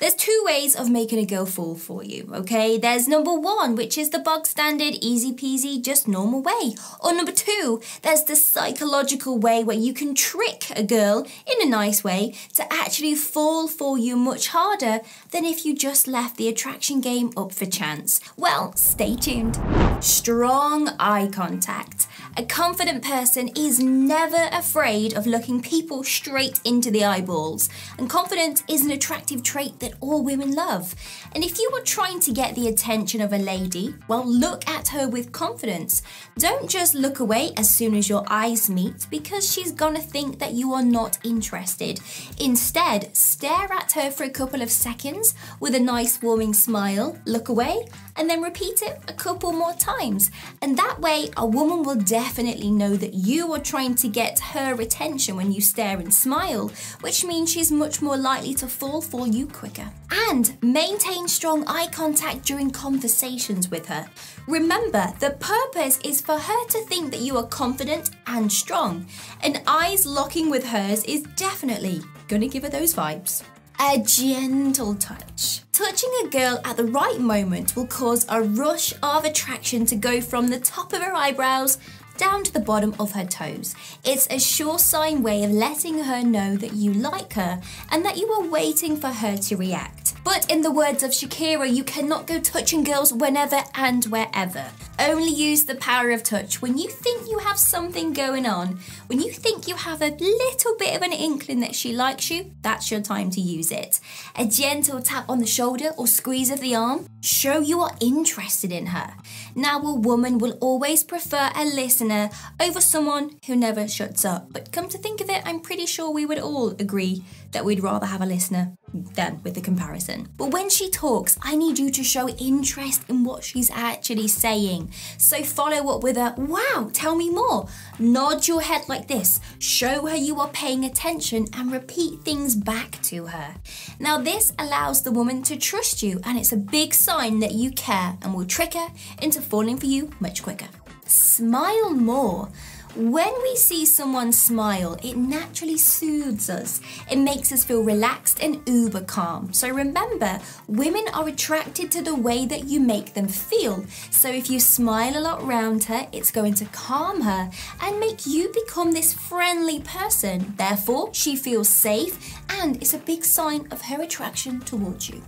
There's two ways of making a girl fall for you, okay? There's number one, which is the bog standard, easy peasy, just normal way. Or number two, there's the psychological way where you can trick a girl in a nice way to actually fall for you much harder than if you just left the attraction game up for chance. Well, stay tuned. Strong eye contact. A confident person is never afraid of looking people straight into the eyeballs, and confidence is an attractive trait that all women love. And if you are trying to get the attention of a lady, well, look at her with confidence. Don't just look away as soon as your eyes meet, because she's gonna think that you are not interested. Instead, stare at her for a couple of seconds with a nice warming smile, look away, and then repeat it a couple more times. And that way, a woman will definitely know that you are trying to get her attention when you stare and smile, which means she's much more likely to fall for you quicker. And maintain strong eye contact during conversations with her. Remember, the purpose is for her to think that you are confident and strong, and eyes locking with hers is definitely gonna give her those vibes. A gentle touch. Touching a girl at the right moment will cause a rush of attraction to go from the top of her eyebrows down to the bottom of her toes. It's a sure sign way of letting her know that you like her and that you are waiting for her to react. But in the words of Shakira, you cannot go touching girls whenever and wherever. Only use the power of touch when you think you have something going on. When you think you have a little bit of an inkling that she likes you, that's your time to use it. A gentle tap on the shoulder or squeeze of the arm show you are interested in her. Now, a woman will always prefer a listener over someone who never shuts up. But come to think of it, I'm pretty sure we would all agree that we'd rather have a listener than with the comparison. But when she talks, I need you to show interest in what she's actually saying. So follow up with a, wow, tell me more. Nod your head like this. Show her you are paying attention and repeat things back to her. Now, this allows the woman to trust you, and it's a big sign that you care and will trick her into falling for you much quicker. Smile more. When we see someone smile, it naturally soothes us. It makes us feel relaxed and uber calm. So remember, women are attracted to the way that you make them feel. So if you smile a lot around her, it's going to calm her and make you become this friendly person. Therefore, she feels safe, and it's a big sign of her attraction towards you.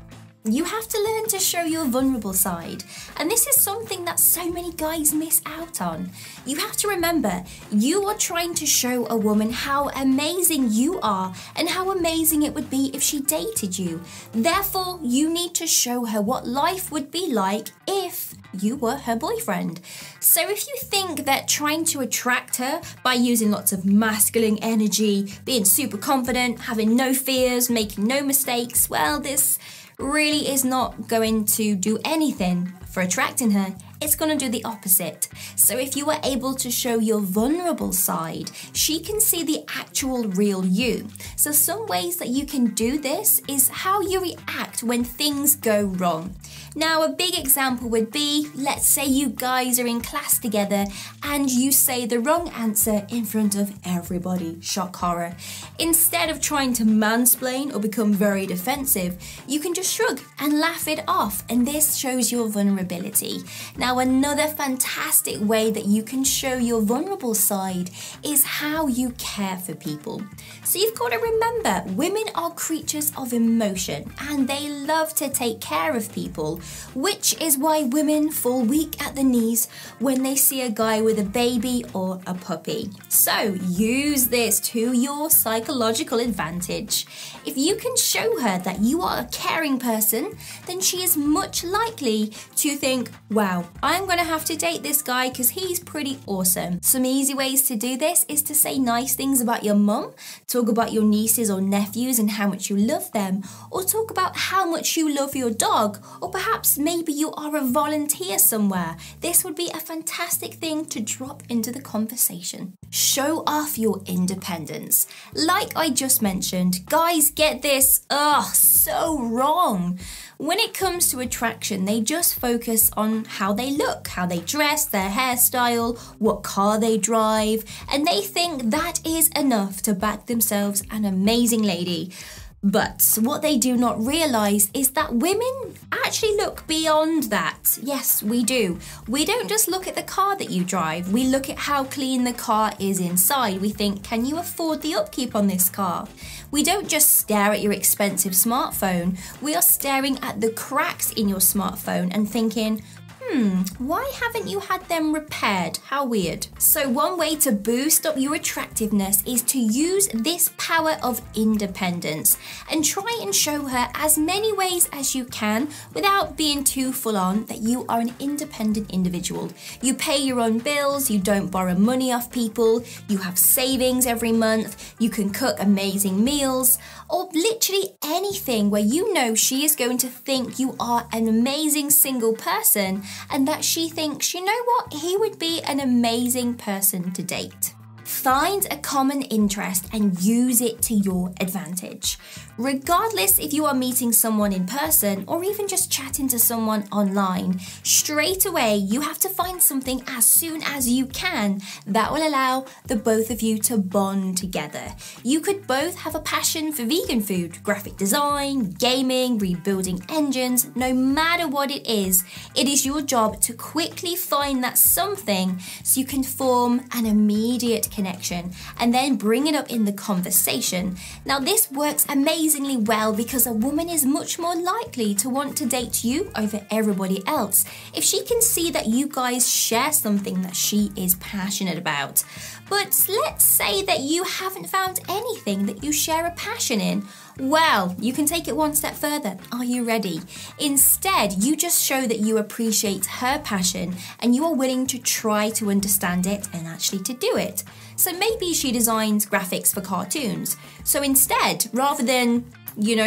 You have to learn to show your vulnerable side, and this is something that so many guys miss out on. You have to remember, you are trying to show a woman how amazing you are and how amazing it would be if she dated you. Therefore, you need to show her what life would be like if you were her boyfriend. So if you think that trying to attract her by using lots of masculine energy, being super confident, having no fears, making no mistakes, well, this really is not going to do anything for attracting her. It's going to do the opposite. So if you are able to show your vulnerable side, she can see the actual real you. So some ways that you can do this is how you react when things go wrong. Now, a big example would be, let's say you guys are in class together and you say the wrong answer in front of everybody. Shock horror. Instead of trying to mansplain or become very defensive, you can just shrug and laugh it off, and this shows your vulnerability. Now, another fantastic way that you can show your vulnerable side is how you care for people. So you've got to remember, women are creatures of emotion and they love to take care of people, which is why women fall weak at the knees when they see a guy with a baby or a puppy. So use this to your psychological advantage. If you can show her that you are a caring person, then she is much likely to think, wow, I'm going to have to date this guy because he's pretty awesome. Some easy ways to do this is to say nice things about your mum, talk about your nieces or nephews and how much you love them, or talk about how much you love your dog, or perhaps maybe you are a volunteer somewhere. This would be a fantastic thing to drop into the conversation. Show off your independence. Like I just mentioned, guys get this, so wrong. When it comes to attraction, they just focus on how they look, how they dress, their hairstyle, what car they drive, and they think that is enough to back themselves an amazing lady. But what they do not realise is that women actually look beyond that. Yes, we do. We don't just look at the car that you drive, we look at how clean the car is inside. We think, can you afford the upkeep on this car? We don't just stare at your expensive smartphone, we are staring at the cracks in your smartphone and thinking, why haven't you had them repaired? How weird. So one way to boost up your attractiveness is to use this power of independence and try and show her as many ways as you can without being too full on that you are an independent individual. You pay your own bills, you don't borrow money off people, you have savings every month, you can cook amazing meals, or literally anything where you know she is going to think you are an amazing single person and that she thinks, you know what, he would be an amazing person to date. Find a common interest and use it to your advantage. Regardless if you are meeting someone in person or even just chatting to someone online, straight away you have to find something as soon as you can that will allow the both of you to bond together. You could both have a passion for vegan food, graphic design, gaming, rebuilding engines. No matter what it is your job to quickly find that something so you can form an immediate connection and then bring it up in the conversation. Now this works amazingly well because a woman is much more likely to want to date you over everybody else if she can see that you guys share something that she is passionate about. But let's say that you haven't found anything that you share a passion in. Well, you can take it one step further. Are you ready? Instead, you just show that you appreciate her passion and you are willing to try to understand it and actually to do it. So maybe she designs graphics for cartoons. So instead, rather than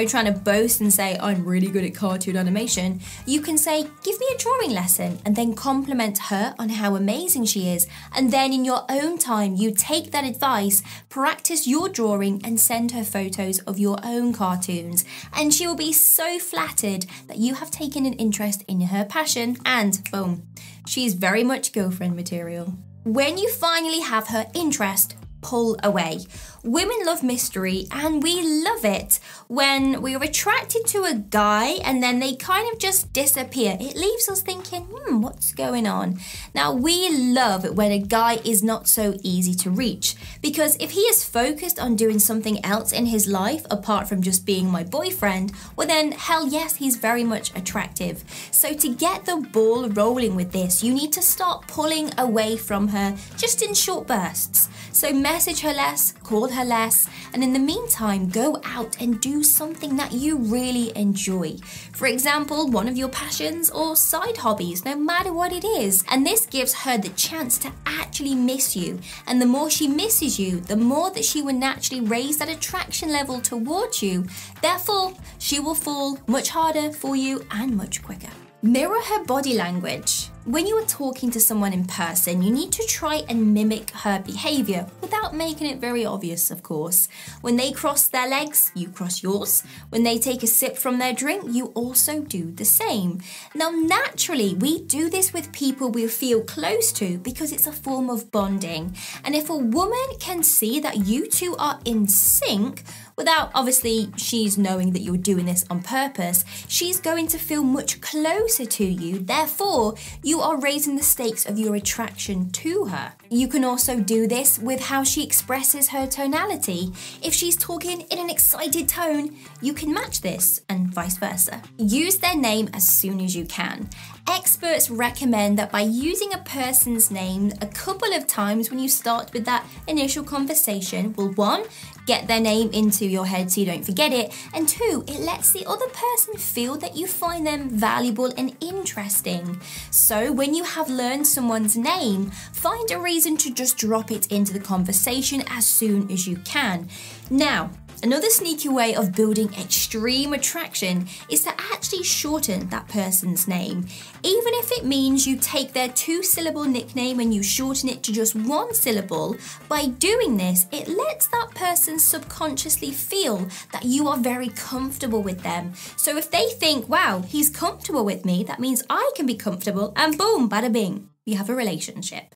trying to boast and say, I'm really good at cartoon animation, you can say, give me a drawing lesson, and then compliment her on how amazing she is. And then in your own time, you take that advice, practice your drawing, and send her photos of your own cartoons. And she will be so flattered that you have taken an interest in her passion, and boom, she is very much girlfriend material. When you finally have her interest, pull away. Women love mystery and we love it when we're attracted to a guy and then they kind of just disappear. It leaves us thinking, what's going on? Now we love it when a guy is not so easy to reach because if he is focused on doing something else in his life apart from just being my boyfriend, well then hell yes, he's very much attractive. So to get the ball rolling with this, you need to start pulling away from her just in short bursts. So message her less, call her less, and in the meantime, go out and do something that you really enjoy. For example, one of your passions or side hobbies, no matter what it is. And this gives her the chance to actually miss you. And the more she misses you, the more that she will naturally raise that attraction level towards you. Therefore, she will fall much harder for you and much quicker. Mirror her body language. When you are talking to someone in person, you need to try and mimic her behaviour without making it very obvious, of course. When they cross their legs, you cross yours. When they take a sip from their drink, you also do the same. Now, naturally, we do this with people we feel close to because it's a form of bonding. And if a woman can see that you two are in sync, without obviously she's knowing that you're doing this on purpose, she's going to feel much closer to you. Therefore, you are raising the stakes of your attraction to her. You can also do this with how she expresses her tonality. If she's talking in an excited tone, you can match this and vice versa. Use their name as soon as you can. Experts recommend that by using a person's name a couple of times when you start with that initial conversation will, one, get their name into your head so you don't forget it, and two, it lets the other person feel that you find them valuable and interesting. So when you have learned someone's name, find a reason to just drop it into the conversation as soon as you can. Now, another sneaky way of building extreme attraction is to actually shorten that person's name. Even if it means you take their 2-syllable nickname and you shorten it to just 1 syllable, by doing this, it lets that person subconsciously feel that you are very comfortable with them. So if they think, wow, he's comfortable with me, that means I can be comfortable, and boom, bada bing, you have a relationship.